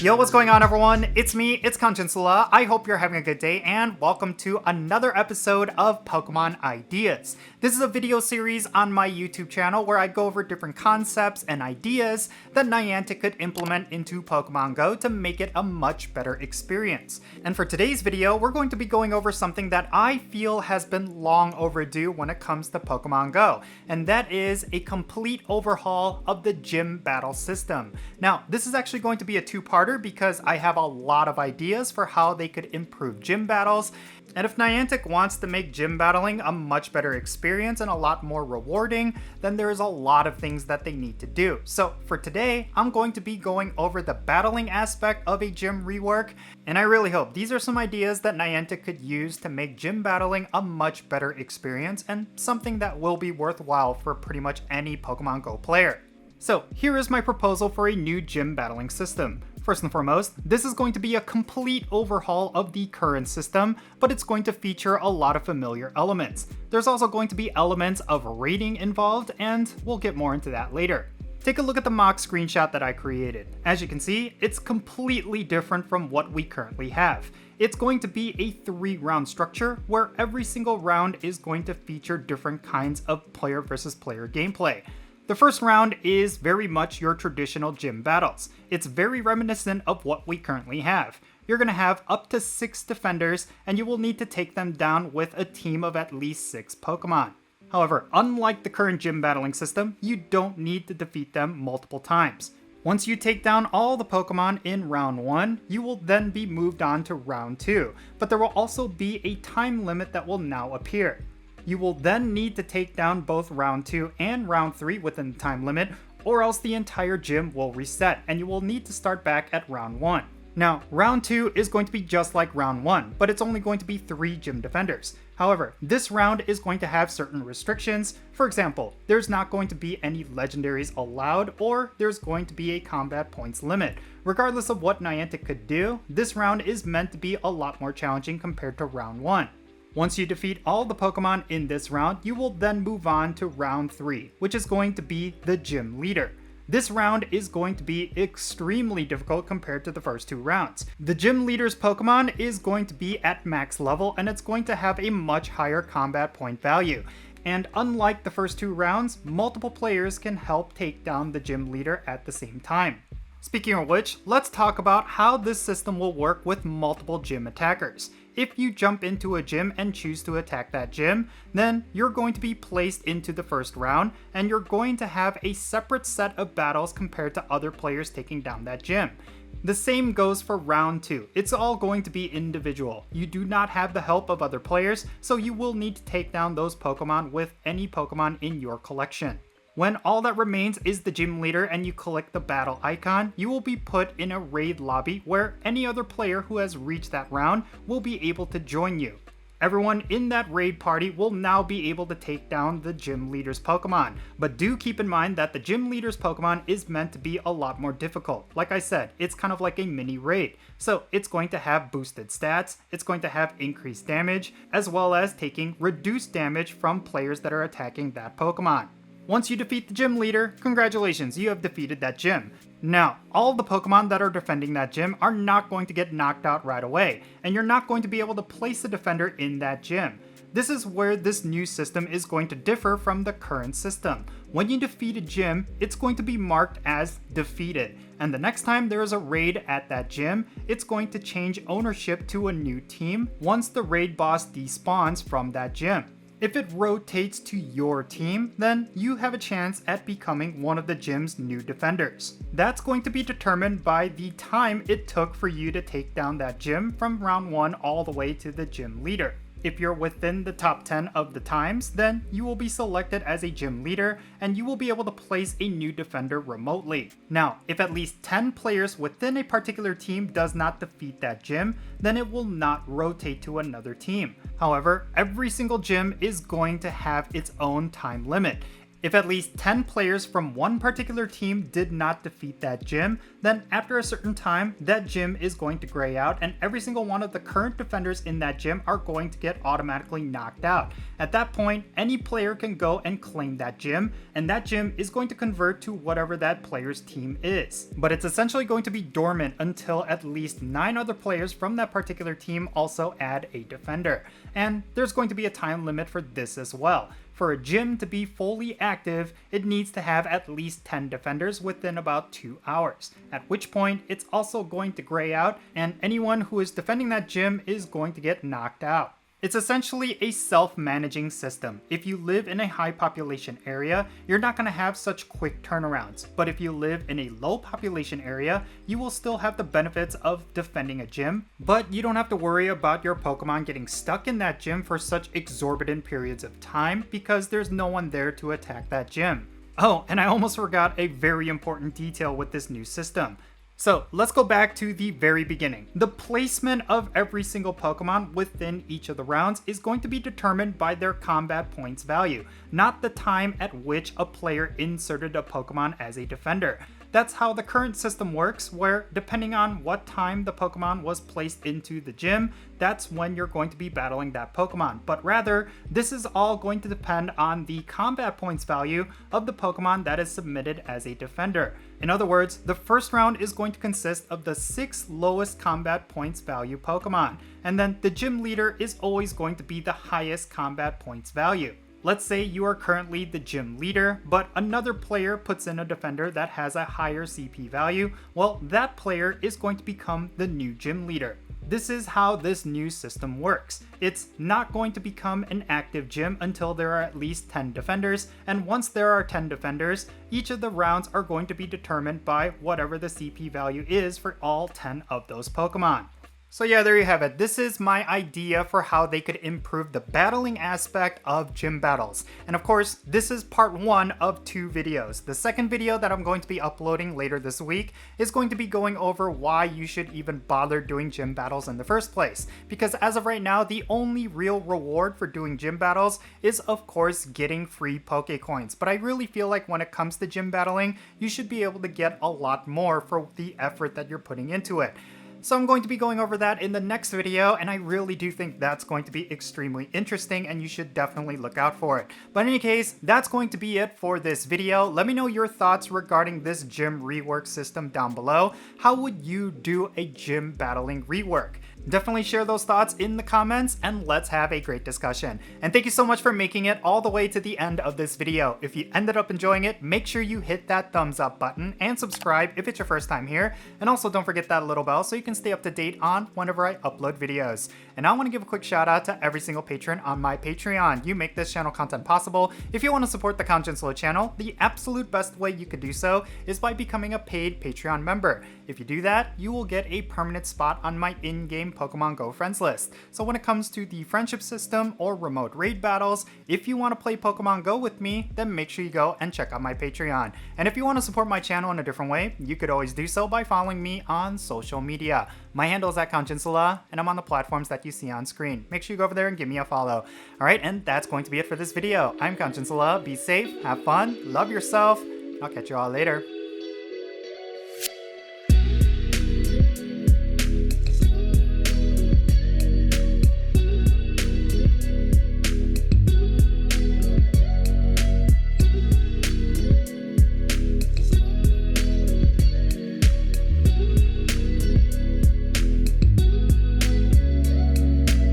Yo, what's going on everyone? It's me, it's Jinsula. I hope you're having a good day and welcome to another episode of Pokemon Ideas. This is a video series on my YouTube channel where I go over different concepts and ideas that Niantic could implement into Pokemon GO to make it a much better experience. And for today's video, we're going to be going over something that I feel has been long overdue when it comes to Pokemon GO, and that is a complete overhaul of the gym battle system. Now, this is actually going to be a two-parter because I have a lot of ideas for how they could improve gym battles. And if Niantic wants to make gym battling a much better experience and a lot more rewarding, then there is a lot of things that they need to do. So for today, I'm going to be going over the battling aspect of a gym rework, and I really hope these are some ideas that Niantic could use to make gym battling a much better experience and something that will be worthwhile for pretty much any Pokemon GO player. So here is my proposal for a new gym battling system. First and foremost, this is going to be a complete overhaul of the current system, but it's going to feature a lot of familiar elements. There's also going to be elements of raiding involved, and we'll get more into that later. Take a look at the mock screenshot that I created. As you can see, it's completely different from what we currently have. It's going to be a 3-round structure where every single round is going to feature different kinds of player versus player gameplay. The first round is very much your traditional gym battles. It's very reminiscent of what we currently have. You're going to have up to 6 defenders, and you will need to take them down with a team of at least 6 Pokemon. However, unlike the current gym battling system, you don't need to defeat them multiple times. Once you take down all the Pokemon in round 1, you will then be moved on to round 2, but there will also be a time limit that will now appear. You will then need to take down both round 2 and round 3 within the time limit, or else the entire gym will reset and you will need to start back at round 1. Now, round 2 is going to be just like round 1, but it's only going to be 3 gym defenders. However, this round is going to have certain restrictions. For example, there's not going to be any legendaries allowed, or there's going to be a combat points limit. Regardless of what Niantic could do, this round is meant to be a lot more challenging compared to round 1. Once you defeat all the Pokemon in this round, you will then move on to round 3, which is going to be the gym leader. This round is going to be extremely difficult compared to the first 2 rounds. The gym leader's Pokemon is going to be at max level, and it's going to have a much higher combat point value. And unlike the first 2 rounds, multiple players can help take down the gym leader at the same time. Speaking of which, let's talk about how this system will work with multiple gym attackers. If you jump into a gym and choose to attack that gym, then you're going to be placed into the first round, and you're going to have a separate set of battles compared to other players taking down that gym. The same goes for round 2. It's all going to be individual. You do not have the help of other players, so you will need to take down those Pokemon with any Pokemon in your collection. When all that remains is the gym leader and you click the battle icon, you will be put in a raid lobby where any other player who has reached that round will be able to join you. Everyone in that raid party will now be able to take down the gym leader's Pokemon, but do keep in mind that the gym leader's Pokemon is meant to be a lot more difficult. Like I said, it's kind of like a mini raid, so it's going to have boosted stats, it's going to have increased damage, as well as taking reduced damage from players that are attacking that Pokemon. Once you defeat the gym leader, congratulations, you have defeated that gym. Now, all the Pokemon that are defending that gym are not going to get knocked out right away, and you're not going to be able to place a defender in that gym. This is where this new system is going to differ from the current system. When you defeat a gym, it's going to be marked as defeated, and the next time there is a raid at that gym, it's going to change ownership to a new team once the raid boss despawns from that gym. If it rotates to your team, then you have a chance at becoming one of the gym's new defenders. That's going to be determined by the time it took for you to take down that gym from round 1 all the way to the gym leader. If you're within the top 10 of the times, then you will be selected as a gym leader and you will be able to place a new defender remotely. Now, if at least 10 players within a particular team does not defeat that gym, then it will not rotate to another team. However, every single gym is going to have its own time limit. If at least 10 players from one particular team did not defeat that gym, then after a certain time, that gym is going to gray out and every single one of the current defenders in that gym are going to get automatically knocked out. At that point, any player can go and claim that gym, and that gym is going to convert to whatever that player's team is. But it's essentially going to be dormant until at least 9 other players from that particular team also add a defender. And there's going to be a time limit for this as well. For a gym to be fully active, it needs to have at least 10 defenders within about 2 hours, at which point it's also going to gray out and anyone who is defending that gym is going to get knocked out. It's essentially a self-managing system. If you live in a high population area, you're not going to have such quick turnarounds. But if you live in a low population area, you will still have the benefits of defending a gym, but you don't have to worry about your Pokemon getting stuck in that gym for such exorbitant periods of time because there's no one there to attack that gym. Oh, and I almost forgot a very important detail with this new system. So let's go back to the very beginning. The placement of every single Pokemon within each of the rounds is going to be determined by their combat points value, not the time at which a player inserted a Pokemon as a defender. That's how the current system works, where depending on what time the Pokemon was placed into the gym, that's when you're going to be battling that Pokemon. But rather, this is all going to depend on the combat points value of the Pokemon that is submitted as a defender. In other words, the first round is going to consist of the 6 lowest combat points value Pokemon, and then the gym leader is always going to be the highest combat points value. Let's say you are currently the gym leader, but another player puts in a defender that has a higher CP value. Well, that player is going to become the new gym leader. This is how this new system works. It's not going to become an active gym until there are at least 10 defenders, and once there are 10 defenders, each of the rounds are going to be determined by whatever the CP value is for all 10 of those Pokemon. So yeah, there you have it. This is my idea for how they could improve the battling aspect of gym battles. And of course, this is part 1 of 2 videos. The second video that I'm going to be uploading later this week is going to be going over why you should even bother doing gym battles in the first place. Because as of right now, the only real reward for doing gym battles is of course getting free Pokecoins. But I really feel like when it comes to gym battling, you should be able to get a lot more for the effort that you're putting into it. So I'm going to be going over that in the next video, and I really do think that's going to be extremely interesting and you should definitely look out for it. But in any case, that's going to be it for this video. Let me know your thoughts regarding this gym rework system down below. How would you do a gym battling rework? Definitely share those thoughts in the comments and let's have a great discussion. And thank you so much for making it all the way to the end of this video. If you ended up enjoying it, make sure you hit that thumbs up button and subscribe if it's your first time here. And also don't forget that little bell so you can stay up to date on whenever I upload videos. And I want to give a quick shout out to every single patron on my Patreon. You make this channel content possible. If you want to support the Jinsula channel, the absolute best way you could do so is by becoming a paid Patreon member. If you do that, you will get a permanent spot on my in-game Pokemon GO friends list. So when it comes to the friendship system or remote raid battles, if you want to play Pokemon GO with me, then make sure you go and check out my Patreon. And if you want to support my channel in a different way, you could always do so by following me on social media. My handle is @Jinsula, and I'm on the platforms that you see on screen. Make sure you go over there and give me a follow. Alright, and that's going to be it for this video. I'm Jinsula. Be safe, have fun, love yourself. I'll catch you all later.